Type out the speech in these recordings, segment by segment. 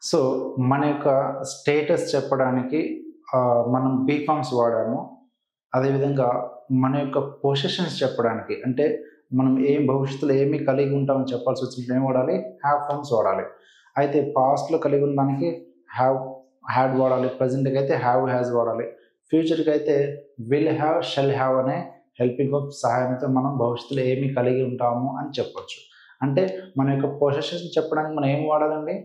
So, మన యొక్క status చెప్పడానికి మనం బీ ఫార్మ్స్ వాడాము. అదేవిధంగా మన యొక్క పొసెషన్స్ చెప్పడానికి అంటే మనం భవిష్యత్తులో ఏమి కలిగి ఉంటామని చెప్పాల్సొచ్చినప్పుడు ఏం వాడాలి? హావ్ ఫార్మ్స్ వాడాలి. అయితే పాస్ట్‌లో కలిగి ఉన్నదానికి హావ్, హాడ్ వాడాలి. ప్రెజెంట్‌కైతే హావ్, హాస్ వాడాలి. ఫ్యూచర్‌కైతే విల్ హావ్, షల్ హావ్ అనే హెల్పింగ్ వర్బ్ సహాయంతో మనం భవిష్యత్తులో ఏమి కలిగి ఉంటాము అని చెప్పొచ్చు. అంటే మన యొక్క పొసెషన్స్ చెప్పడానికి మనం ఏం వాడాలండి?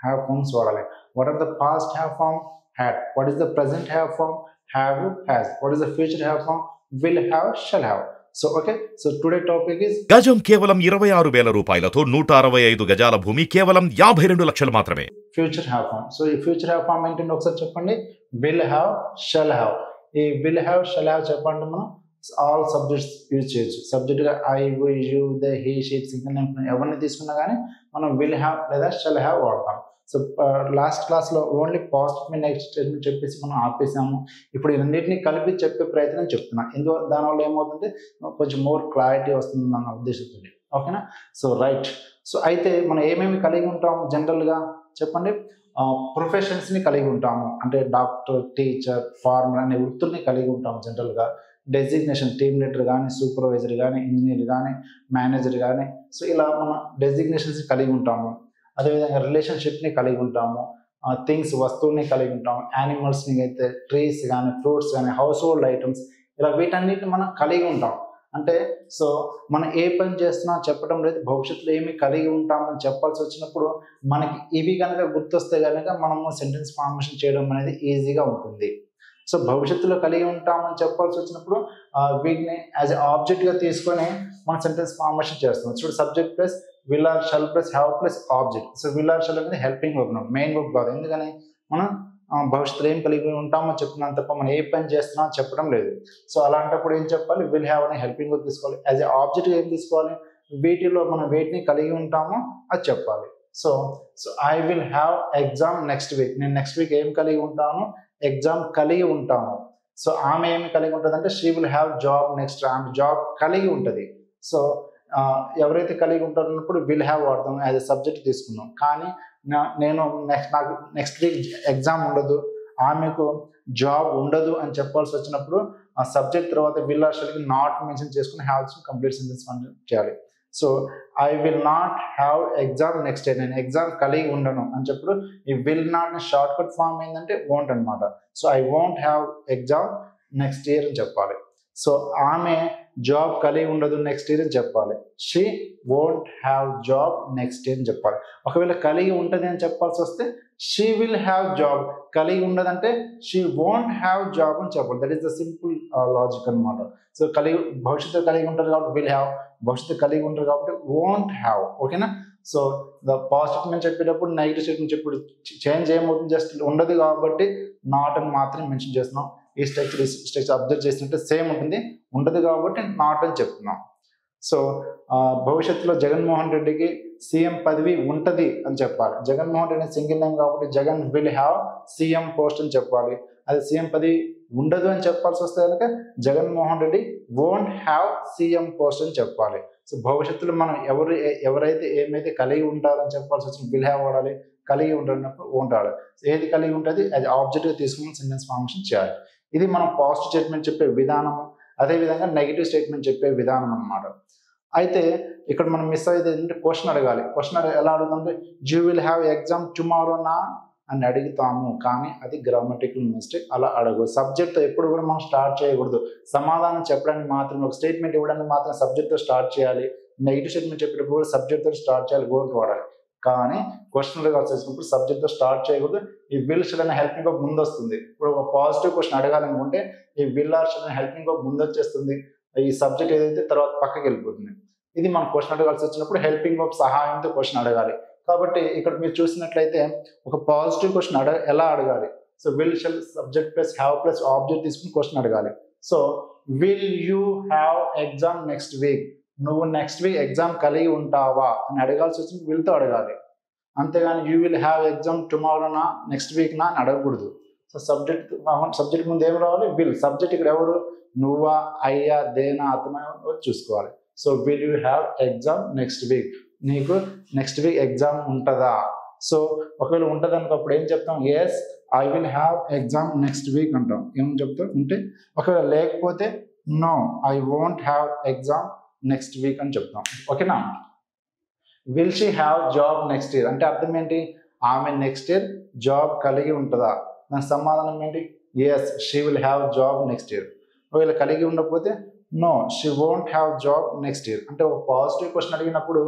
have forms వాడాలి. What are the past have form? Had. What is the present have form? Have, has. What is the future have form? Will have, shall have. So okay. So today topic is గజం కేవలం 26,000 రూపాయలతో 165 గజాల భూమి కేవలం 52 లక్షలు మాత్రమే. future have form. So ఈ future have form ఏంటంటే ఒకసారి చెప్పండి. will have, shall have. ఈ will have, shall have చెప్పండి మనం ఆల్ సబ్జెక్ట్స్ యూజ్ చేయొచ్చు. సబ్జెక్ట్గా I, you, they, he, she, single name ఎవరిని తీసుకున్నా కానీ మనం విల్ హ్యావ్ లేదా షల్ హ్యావ్ వాడతాం. సో లాస్ట్ క్లాస్లో ఓన్లీ పాజిటివ్ మీ నెక్స్ట్ స్టేట్మెంట్ చెప్పేసి మనం ఆపేసాము. ఇప్పుడు ఈ రెండింటిని కలిపి చెప్పే ప్రయత్నం చెప్తున్నా. దానివల్ల ఏమవుతుందంటే కొంచెం మోర్ క్లారిటీ వస్తుంది అన్న ఉద్దేశంతో. ఓకేనా? So right. సో అయితే మనం ఏమేమి కలిగి ఉంటాము జనరల్గా చెప్పండి. ప్రొఫెషన్స్ని కలిగి ఉంటాము. అంటే డాక్టర్, టీచర్, ఫార్మర్ అనే వృత్తుల్ని కలిగి ఉంటాము జనరల్గా. డెసిగ్నేషన్ టీమ్ లీడర్ కానీ, సూపర్వైజర్ కానీ, ఇంజనీర్ కానీ, మేనేజర్ కానీ, సో ఇలా మనం డెసిగ్నేషన్స్ కలిగి ఉంటాము. అదేవిధంగా రిలేషన్షిప్ని కలిగి ఉంటాము. థింగ్స్ వస్తువుని కలిగి ఉంటాము. యానిమల్స్ని అయితే ట్రీస్ కానీ, ఫ్రూట్స్ కానీ, హౌస్ హోల్డ్ ఐటమ్స్ ఇలా వీటన్నిటిని మనం కలిగి ఉంటాం. అంటే సో మనం ఏ పని చేస్తున్నా చెప్పడం లేదు. భవిష్యత్తులో ఏమి కలిగి ఉంటామని చెప్పాల్సి వచ్చినప్పుడు మనకి ఇవి కనుక గుర్తొస్తే కనుక మనము సెంటెన్స్ ఫార్మేషన్ చేయడం అనేది ఈజీగా ఉంటుంది. సో భవిష్యత్తులో కలిగి ఉంటామని చెప్పాల్సి వచ్చినప్పుడు వీటిని యాజ్ ఎ ఆబ్జెక్ట్గా తీసుకొని మనం సెంటెన్స్ ఫార్మేషన్ చేస్తున్నాం. చూడు subject plus will or shall plus have plus object. So will or shall అనేది హెల్పింగ్ వర్బ్, మెయిన్ వర్బ్ కాదు. ఎందుకని మనం భవిష్యత్తులో ఏం కలిగి ఉంటామో చెప్తున్నాం తప్ప మనం ఏ పని చేస్తున్నామో చెప్పడం లేదు. సో అలాంటప్పుడు ఏం చెప్పాలి? విల్ హ్యావ్ అనే హెల్పింగ్ వర్బ్ తీసుకోవాలి. యాజ్ ఎ ఆబ్జెక్ట్ ఏం తీసుకోవాలి? వీటిలో మనం వేటిని కలిగి ఉంటామో అది చెప్పాలి. So I will have exam next week. నేను నెక్స్ట్ వీక్ ఏం కలిగి ఉంటాను? ఎగ్జామ్ కలిగి ఉంటాను. సో ఆమె ఏమి కలిగి ఉంటుంది అంటే she will have job next. ఆమె జాబ్ కలిగి ఉంటుంది. సో ఎవరైతే కలిగి ఉంటారన్నప్పుడు విల్ హ్యావ్ వాడతాం, యాజ్ ఎ సబ్జెక్ట్ తీసుకున్నాం. కానీ నాకు నెక్స్ట్ వీక్ ఎగ్జామ్ ఉండదు, ఆమెకు జాబ్ ఉండదు అని చెప్పాల్సి వచ్చినప్పుడు ఆ సబ్జెక్ట్ తర్వాత విల్ ఆర్ షల్కి నాట్ మెన్షన్ చేసుకుని హ్యావ్స్ కంప్లీట్ సెంటెన్స్ చేయాలి. So I will not have exam next year. నేను ఎగ్జామ్ కలిగి ఉండను అని చెప్పప్పుడు ఈ will not short cut form ఏంటంటే వోంట్ అనమాట. So I won't have exam next year అని చెప్పాలి. సో ఆమె జాబ్ కలిగి ఉండదు నెక్స్ట్ ఇయర్ అని చెప్పాలి. She won't have job next year అని చెప్పాలి. ఒకవేళ కలిగి ఉంటుంది అని చెప్పాల్సి వస్తే షీ విల్ హ్యావ్ జాబ్. కలిగి ఉండదంటే షీ వోంట్ హ్యావ్ జాబ్ అని చెప్పాలి. That is the simple logic అనమాట. సో భవిష్యత్తు కలిగి ఉంటారు కాబట్టి విల్ హ్యావ్, భవిష్యత్తు కలిగి ఉంటారు కాబట్టి వోంట్ హ్యావ్. ఓకేనా? సో ద పాజిటివ్ స్టేట్మెంట్ చెప్పేటప్పుడు నెగిటివ్ స్టేట్మెంట్ చెప్పేటప్పుడు చేంజ్ ఏమవుతుంది? జస్ట్ ఉండదు కాబట్టి నాట్ అని మాత్రం మెన్షన్ చేస్తున్నాం. ఈ స్ట్రక్చర్ అబ్జర్వ్ చేసినట్టే సేమ్ ఉంటుంది. ఉండదు కాబట్టి నాట్ అని చెప్తున్నాం. సో భవిష్యత్తులో జగన్మోహన్ రెడ్డికి సీఎం పదవి ఉంటుంది అని చెప్పాలి. జగన్మోహన్ రెడ్డి సింగిల్ నేమ్ కాబట్టి Jagan will have CM post అని చెప్పాలి. అది సీఎం పదవి ఉండదు అని చెప్పాల్సి వస్తే కనుక Jaganmohan Reddy won't have CM post అని చెప్పాలి. సో భవిష్యత్తులో మనం ఎవరైతే ఏమైతే కలిగి ఉంటారని చెప్పాల్సి వచ్చిన విల్ హ్యావ్ వాడాలి. కలిగి ఉంటున్నప్పుడు వోంట్ వాడాలి. ఏది కలిగి ఉంటుంది అది ఆబ్జెక్ట్గా తీసుకుని సెంటెన్స్ ఫార్మేషన్ చేయాలి. ఇది మనం పాజిటివ్ స్టేట్మెంట్ చెప్పే విధానము. అదేవిధంగా నెగిటివ్ స్టేట్మెంట్ చెప్పే విధానం అన్నమాట. అయితే ఇక్కడ మనం మిస్ అయ్యేది ఏంటంటే క్వశ్చన్ అడగాలి. క్వశ్చన్ ఎలా అడుగుతుంటే you will have exam tomorrow నా అని అడుగుతాము. కానీ అది గ్రామటికల్ మిస్టేక్. అలా అడగదు. సబ్జెక్ట్తో ఎప్పుడు కూడా మనం స్టార్ట్ చేయకూడదు. సమాధానం చెప్పడానికి మాత్రమే, ఒక స్టేట్మెంట్ ఇవ్వడానికి మాత్రం సబ్జెక్ట్తో స్టార్ట్ చేయాలి. నెగిటివ్ స్టేట్మెంట్ చెప్పేటప్పుడు కూడా సబ్జెక్ట్తో స్టార్ట్ చేయాలి, గోల్కి వాడాలి. కానీ క్వశ్చన్ వచ్చినప్పుడు సబ్జెక్ట్తో స్టార్ట్ చేయకూడదు. ఈ విల్ షల్ అనే హెల్పింగ్ వర్బ్ ముందు వస్తుంది. ఇప్పుడు ఒక పాజిటివ్ క్వశ్చన్ అడగాలనుకుంటే ఈ విల్ ఆర్ షల్ అనే హెల్పింగ్ వర్బ్ ముందు వచ్చేస్తుంది. ఈ సబ్జెక్ట్ ఏదైతే తర్వాత పక్కకి వెళ్ళిపోతుంది. ఇది మనం క్వశ్చన్ అడగాల్సి వచ్చినప్పుడు హెల్పింగ్ వర్బ్ సహాయంతో క్వశ్చన్ అడగాలి. కాబట్టి ఇక్కడ మీరు చూసినట్లయితే ఒక పాజిటివ్ క్వశ్చన్ ఎలా అడగాలి? So will shall subject plus have plus object తీసుకుని క్వశ్చన్ అడగాలి. So will you have exam next week? నువ్వు నెక్స్ట్ వీక్ ఎగ్జామ్ కలిగి ఉంటావా అని అడగాల్సి వచ్చినప్పుడు విల్తో అడగాలి. అంతేగాని you will have exam tomorrow నా నెక్స్ట్ వీక్ నా అని అడగకూడదు. సో సబ్జెక్ట్ ముందు ఏం రావాలి? విల్. సబ్జెక్ట్ ఇక్కడ ఎవరు? నువ్వా, అయ్యా, దేనా, అతనా చూసుకోవాలి. So will you have exam next week? నీకు నెక్స్ట్ వీక్ ఎగ్జామ్ ఉంటుందా? సో ఒకవేళ ఉంటుంది అనుకో అప్పుడు ఏం చెప్తాం, yes I will have exam next week అంటాం. ఏమని చెప్తాం ఉంటే, ఒకవేళ లేకపోతే no I won't have exam next week అని చెప్తాం. ఓకేనా. Will she have job next year అంటే అర్థం ఏంటి, ఆమె నెక్స్ట్ ఇయర్ జాబ్ కలిగి ఉంటుందా, దానికి సమాధానం ఏంటి, yes she will have job next year. ఒకవేళ కలిగి ఉండకపోతే no she won't have job next year. అంటే ఒక పాజిటివ్ క్వశ్చన్ అడిగినప్పుడు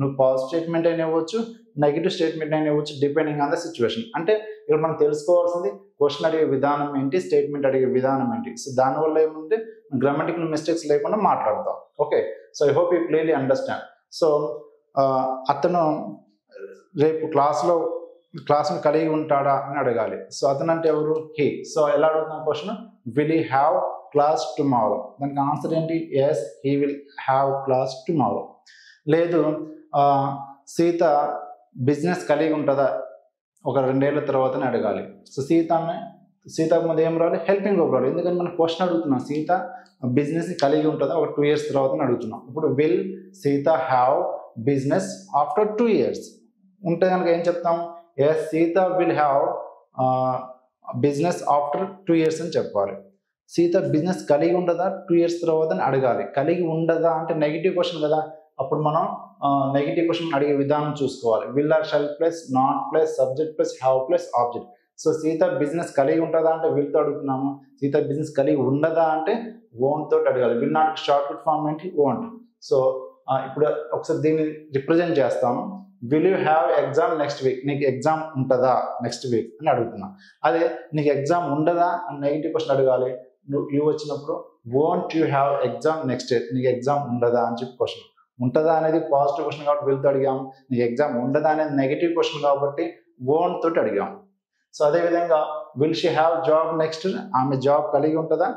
నువ్వు పాజిటివ్ స్టేట్మెంట్ అయినా ఇవ్వచ్చు, నెగిటివ్ స్టేట్మెంట్ అయినా ఇవ్వచ్చు, డిపెండింగ్ ఆన్ ద సిచ్యువేషన్. అంటే ఇక్కడ మనం తెలుసుకోవాల్సింది క్వశ్చన్ అడిగే విధానం ఏంటి, స్టేట్మెంట్ అడిగే విధానం ఏంటి. సో దానివల్ల ఏమంటే గ్రామటికల్ మిస్టేక్స్ లేకుండా మాట్లాడతాం. Okay, so I hope you clearly understand. So అతను రేపు క్లాస్ను కలిగి ఉంటాడా అని అడగాలి. సో అతను అంటే ఎవరు, హీ. సో ఎలా అడుగుతున్న question, will he have class tomorrow. దానికి ఆన్సర్ ఏంటి, yes he will have class tomorrow. లేదు సీత బిజినెస్ కలిగి ఉంటుందా ఒక 2 ఏళ్ల తర్వాతనే అడగాలి. సో సీతకు ముందు ఏం రావాలి, హెల్పింగ్ వర్బ్ రావాలి. ఎందుకంటే మనం క్వశ్చన్ అడుగుతున్నాం, సీత బిజినెస్ కలిగి ఉంటుందా ఒక 2 years తర్వాతనే అడుగుతున్నాం. ఇప్పుడు will Sita have business after 2 years ఉంటే కనుక ఏం చెప్తాం, yes Sita will have business after 2 years అని చెప్పాలి. సీత బిజినెస్ కలిగి ఉండదా 2 years తర్వాత అని అడగాలి. కలిగి ఉండదా అంటే నెగిటివ్ క్వశ్చన్ కదా, అప్పుడు మనం నెగిటివ్ క్వశ్చన్ అడిగే విధానం చూసుకోవాలి. Will or shall plus not plus subject plus have plus object. So Sita business కలిగి ఉంటుందా అంటే విల్తో అడుగుతున్నాము, సీత బిజినెస్ కలిగి ఉండదా అంటే ఓన్ తోటి అడగాలి. విల్ నాట్ షార్ట్ ఫార్మ్ ఏంటి, ఓంట్. సో ఇప్పుడు ఒకసారి దీన్ని రిప్రజెంట్ చేస్తాము. Will you have exam next week, నీకు ఎగ్జామ్ ఉంటుందా నెక్స్ట్ వీక్ అని అడుగుతున్నా. అదే నీకు ఎగ్జామ్ ఉండదా అని నెగిటివ్ క్వశ్చన్ అడగాలి. యూ వచ్చినప్పుడు won't you have exam next year, నీకు ఎగ్జామ్ ఉండదా అని చెప్పి క్వశ్చన్. ఉంటుందా అనేది పాజిటివ్ క్వశ్చన్ కాబట్టి విల్తో అడిగాం, నీకు ఎగ్జామ్ ఉండదా అనేది నెగిటివ్ క్వశ్చన్ కాబట్టి వోంట్ తోటి అడిగాం. సో అదేవిధంగా will she have job next, ఆమె జాబ్ కలిగి ఉంటుందా,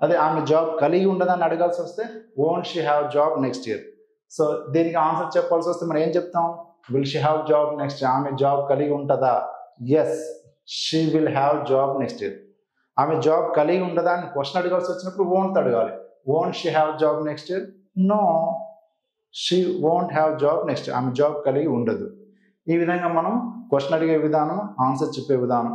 అదే ఆమె జాబ్ కలిగి ఉండదా అని అడగాల్సి వస్తే won't she have job next year. So దీనికి ఆన్సర్ చెప్పాల్సి వస్తే మనం ఏం చెప్తాం, will she have job next year, ఆమె జాబ్ కలిగి ఉంటుందా, yes she will have job next year. ఆమె జాబ్ కలిగి ఉండదా అని క్వశ్చన్ అడగాల్సి వచ్చినప్పుడు వోంట్ అడగాలి. Won't she have job next year, no she won't have job next year, ఆమె జాబ్ కలిగి ఉండదు. ఈ విధంగా మనం క్వశ్చన్ అడిగే విధానం, ఆన్సర్ చెప్పే విధానం,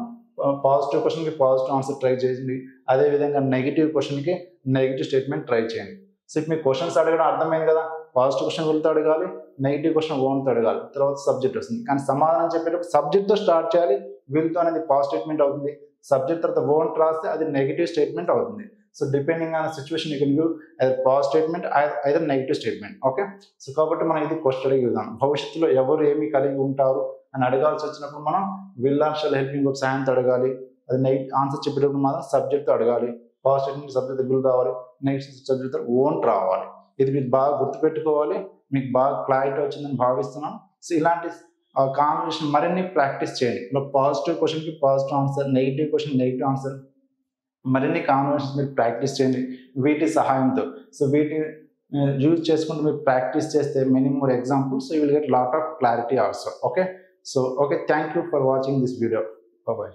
పాజిటివ్ క్వశ్చన్కి పాజిటివ్ ఆన్సర్ ట్రై చేయండి, అదేవిధంగా నెగిటివ్ క్వశ్చన్కి నెగిటివ్ స్టేట్మెంట్ ట్రై చేయండి. సో ఇప్పుడు మీకు క్వశ్చన్స్ అడగడం అర్థమైంది కదా, పాజిటివ్ క్వశ్చన్ విల్తో అడగాలి, నెగిటివ్ క్వశ్చన్ ఓన్తో అడగాలి, తర్వాత సబ్జెక్ట్ వస్తుంది. కానీ సమాధానం చెప్పేటప్పుడు సబ్జెక్ట్తో స్టార్ట్ చేయాలి. విల్తో అనేది పాజిటివ్ స్టేట్మెంట్ అవుతుంది, సబ్జెక్ట్ తర్వాత ఓంట్ రాస్తే అది నెగిటివ్ స్టేట్మెంట్ అవుతుంది. So depending on situation you can give either positive statement either negative statement. Okay, so కాబట్టి మనం ఇది క్వశ్చన్ అడిగే విధానం. భవిష్యత్తులో ఎవరు ఏమి కలిగి ఉంటారు అని అడగాల్సి వచ్చినప్పుడు మనం will or shall helping verb సాయంతో అడగాలి. అది నెగిటివ్ ఆన్సర్ చెప్పేటప్పుడు మాత్రం సబ్జెక్ట్తో అడగాలి. పాజిటివ్ స్టేట్మెంట్ సబ్జెక్ట్ విల్ రావాలి, నెగిటివ్ సబ్జెక్ట్ ఓంట్ రావాలి. ఇది మీరు బాగా గుర్తుపెట్టుకోవాలి. మీకు బాగా క్లారిటీ వచ్చిందని భావిస్తున్నాను. సో ఇలాంటి కాంబినేషన్ మరిన్ని ప్రాక్టీస్ చేయండి. ఇలా పాజిటివ్ క్వశ్చన్కి positive answer, negative question negative answer, మరిన్ని కాంబినేషన్స్ మీరు ప్రాక్టీస్ చేయండి వీటి సహాయంతో. సో వీటిని యూజ్ చేసుకుంటూ మీరు ప్రాక్టీస్ చేస్తే many more examples, so you will get lot of clarity also. Okay, so okay, thank you for watching this video. Bye.